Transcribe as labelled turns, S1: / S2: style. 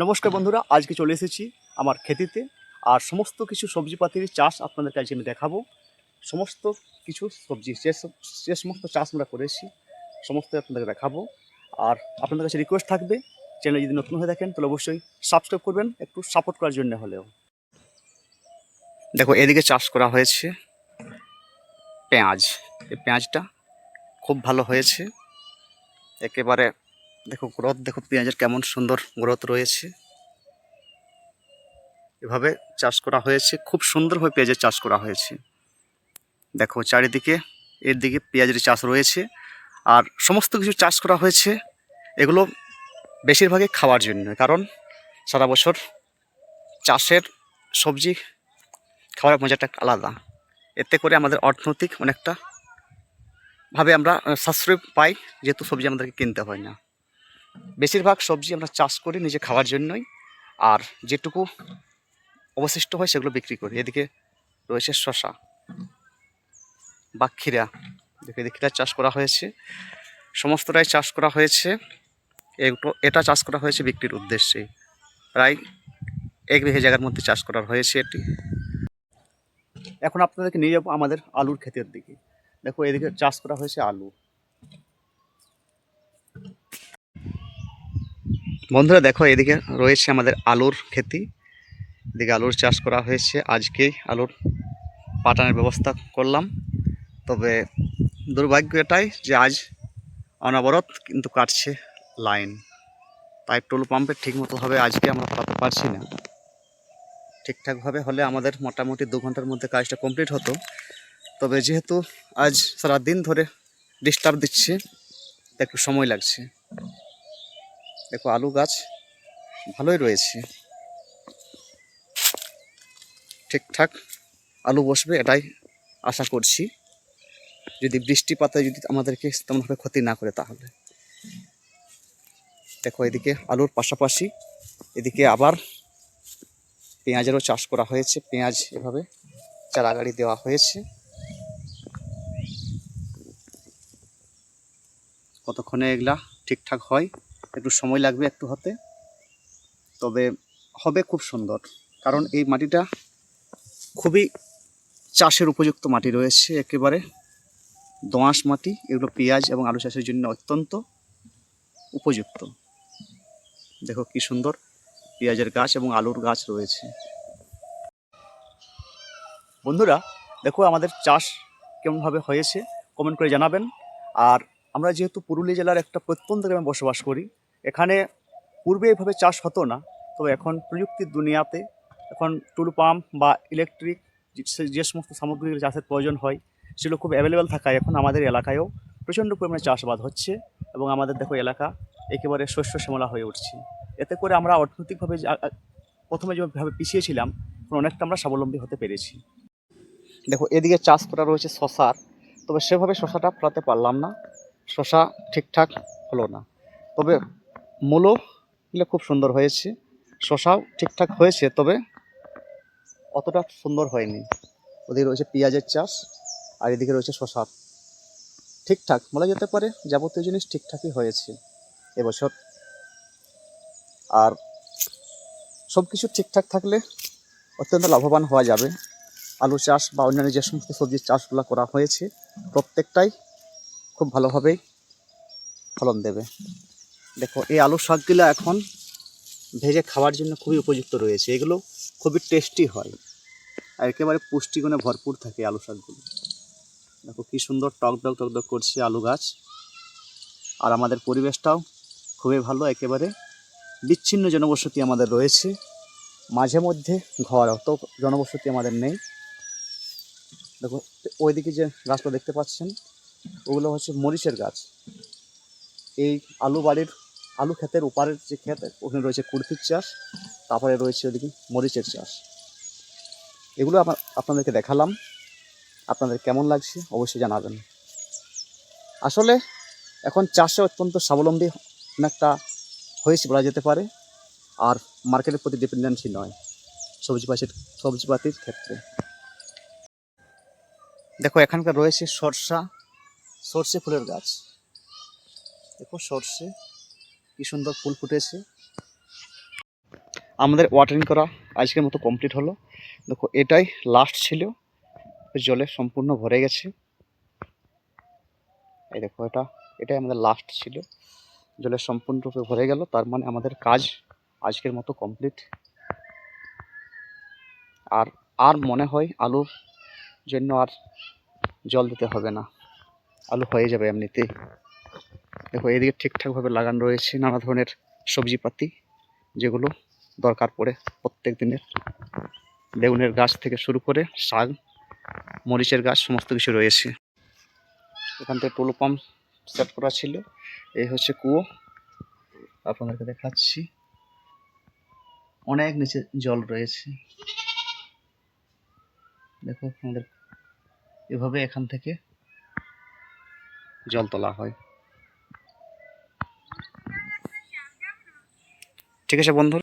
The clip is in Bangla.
S1: নমস্কার বন্ধুরা, আজকে চলে এসেছি আমার খেতিতে। আর সমস্ত কিছু সবজিপাতির চাষ আপনাদের কাছে আমি দেখাবো। সমস্ত কিছু সবজি যে সমস্ত চাষ আমরা করেছি সমস্ত আপনাদেরকে দেখাবো। আর আপনাদের কাছে রিকোয়েস্ট থাকবে, চ্যানেল যদি নতুন হয়ে থাকেন তাহলে অবশ্যই সাবস্ক্রাইব করবেন, একটু সাপোর্ট করার জন্য হলেও। দেখো, এদিকে চাষ করা হয়েছে পেঁয়াজ। এই পেঁয়াজটা খুব ভালো হয়েছে একেবারে। দেখো গ্রোথ, দেখো পেঁয়াজের কেমন সুন্দর গ্রোথ রয়েছে। এভাবে চাষ করা হয়েছে, খুব সুন্দরভাবে পেঁয়াজের চাষ করা হয়েছে। দেখো চারিদিকে এর দিকে পেঁয়াজের চাষ রয়েছে। আর সমস্ত কিছু চাষ করা হয়েছে এগুলো বেশিরভাগই খাওয়ার জন্য, কারণ সারা বছর চাষের সবজি খাওয়ার মজাটা আলাদা। এতে করে আমাদের অর্থনৈতিক অনেকটা ভাবে আমরা সাশ্রয় পাই, যেহেতু সবজি আমাদেরকে কিনতে হয় না। বেশিরভাগ সবজি আমরা চাষ করি নিজে খাওয়ার জন্যই, আর যেটুকু অবশিষ্ট হয় সেগুলো বিক্রি করি। এদিকে রয়েছে শসা বা ক্ষীরা। দেখো এদিকে ক্ষীরা চাষ করা হয়েছে, সমস্তটাই চাষ করা হয়েছে। এটা চাষ করা হয়েছে বিক্রির উদ্দেশ্যে। প্রায় 1 বিঘে জায়গার মধ্যে চাষ করা হয়েছে এটি। এখন আপনাদেরকে নিয়ে যাবো আমাদের আলুর ক্ষেতের দিকে। দেখো এদিকে চাষ করা হয়েছে আলু। বন্ধুরা দেখো, এদিকে রয়েছে আমাদের আলুর ক্ষেতি। এদিকে আলুর চাষ করা হয়েছে। আজকেই আলুর পাটানোর ব্যবস্থা করলাম, তবে দুর্ভাগ্য এটাই যে আজ অনবরত কিন্তু কাটছে লাইন, তাই টুলু পাম্পের ঠিকমতোভাবে আজকে আমরা পাঠাতে পারছি না। ঠিকঠাকভাবে হলে আমাদের মোটামুটি 2 ঘন্টার মধ্যে কাজটা কমপ্লিট হতো, তবে যেহেতু আজ সারা দিন ধরে ডিস্টার্ব দিচ্ছে একটু সময় লাগছে। দেখো আলু গাছ ভালোই রয়েছে, ঠিকঠাক আলু বসবে এটাই আশা করছি, যদি বৃষ্টিপাতে যদি আমাদেরকে তেমনভাবে ক্ষতি না করে তাহলে। দেখো এদিকে আলুর পাশাপাশি এদিকে আবার পেঁয়াজেরও চাষ করা হয়েছে। পেঁয়াজ এভাবে চারাগাড়ি দেওয়া হয়েছে। কতক্ষণে এগুলা ঠিকঠাক হয়, একটু সময় লাগবে একটু হতে, তবে হবে খুব সুন্দর। কারণ এই মাটিটা খুবই চাষের উপযুক্ত মাটি রয়েছে, একেবারে দোআঁশ মাটি। এগুলো পেঁয়াজ এবং আলু চাষের জন্য অত্যন্ত উপযুক্ত। দেখো কি সুন্দর পেঁয়াজের গাছ এবং আলুর গাছ রয়েছে। বন্ধুরা দেখো আমাদের চাষ কেমনভাবে হয়েছে কমেন্ট করে জানাবেন। আর আমরা যেহেতু পুরুলিয়া জেলার একটা প্রত্যন্ত গ্রামে বসবাস করি, এখানে পূর্বে এভাবে চাষ হতো না, তবে এখন প্রযুক্তির দুনিয়াতে এখন টুলু পাম্প বা ইলেকট্রিক যে সমস্ত সামগ্রী চাষের প্রয়োজন হয় সেগুলো খুব অ্যাভেলেবেল থাকায় এখন আমাদের এলাকায়ও প্রচণ্ড পরিমাণে চাষাবাদ হচ্ছে, এবং আমাদের দেখো এলাকা একেবারে শস্য শ্যামলা হয়ে উঠছে। এতে করে আমরা অর্থনৈতিকভাবে প্রথমে যেভাবে পিছিয়েছিলাম অনেকটা আমরা স্বাবলম্বী হতে পেরেছি। দেখো এদিকে চাষ করা রয়েছে শশার, তবে সেভাবে শশাটা ফলাতে পারলাম না, শশা ঠিকঠাক হলো না। তবে মূলো খুব সুন্দর হয়েছে, শশাও ঠিকঠাক হয়েছে, তবে অতটা সুন্দর হয়নি। ওদিকে রয়েছে পেঁয়াজের চাষ, আর এদিকে রয়েছে শশার। ঠিকঠাক বলা যেতে পারে যাবতীয় জিনিস ঠিকঠাকই হয়েছে এবছর। আর সব কিছু ঠিকঠাক থাকলে অত্যন্ত লাভবান হওয়া যাবে। আলু চাষ বা অন্যান্য যে সমস্ত সবজির চাষগুলো করা হয়েছে প্রত্যেকটাই খুব ভালোভাবেই ফলন দেবে। দেখো এই আলু শাকগুলো এখন ভেজে খাওয়ার জন্য খুবই উপযুক্ত রয়েছে। এগুলো খুবই টেস্টি হয় আর একেবারে পুষ্টিগুণে ভরপুর থাকে আলু শাকগুলো। দেখো কী সুন্দর টকডক টকডক করছে আলু গাছ। আর আমাদের পরিবেশটাও খুবই ভালো, একেবারে বিচ্ছিন্ন জনবসতি আমাদের রয়েছে, মাঝে মধ্যে ঘর, অত জনবসতি আমাদের নেই। দেখো ওইদিকে যে গাছটা দেখতে পাচ্ছেন ওগুলো হচ্ছে মরিচের গাছ। এই আলু বাড়ির আলু ক্ষেতের ওপারের যে ক্ষেত ওখানে রয়েছে কুলফির চাষ, তারপরে রয়েছে ওদিকে মরিচের চাষ। এগুলো আপনাদেরকে দেখালাম, আপনাদের কেমন লাগছে অবশ্যই জানাবেন। আসলে এখন চাষে অত্যন্ত স্বাবলম্বী অনেকটা হয়েছে বলা যেতে পারে, আর মার্কেটের প্রতি ডিপেন্ডেন্সি নয় সবজিপাতির ক্ষেত্রে। দেখো এখানকার রয়েছে সর্ষে ফুলের গাছ। দেখো সর্ষে কি সুন্দর ফুল ফুটেছে। আমাদের ওয়াটারিং করা আজকের মতো কমপ্লিট হলো। দেখো এটাই লাস্ট ছিল, জলে সম্পূর্ণ ভরে গেছে। এই দেখো এটাই আমাদের লাস্ট ছিল, জলে সম্পূর্ণরূপে ভরে গেল। তার মানে আমাদের কাজ আজকের মতো কমপ্লিট। আর আর মনে হয় আলুর জন্য আর জল দিতে হবে না, আলু হয়ে যাবে এমনিতেই। দেখো এদিকে ঠিকঠাকভাবে লাগানো রয়েছে নানা ধরনের সবজিপাতি, যেগুলো দরকার পড়ে প্রত্যেক দিনের। বেগুনের গাছ থেকে শুরু করে শাক, মরিচের গাছ সমস্ত কিছু রয়েছে। এখান থেকে টুলু পাম্প সেট করা ছিল। এই হচ্ছে কুয়ো, আপনাদেরকে দেখাচ্ছি। অনেক নিচে জল রয়েছে। দেখো আমাদের এভাবে এখান থেকে জল তোলা হয়। ঠিক আছে বন্ধু।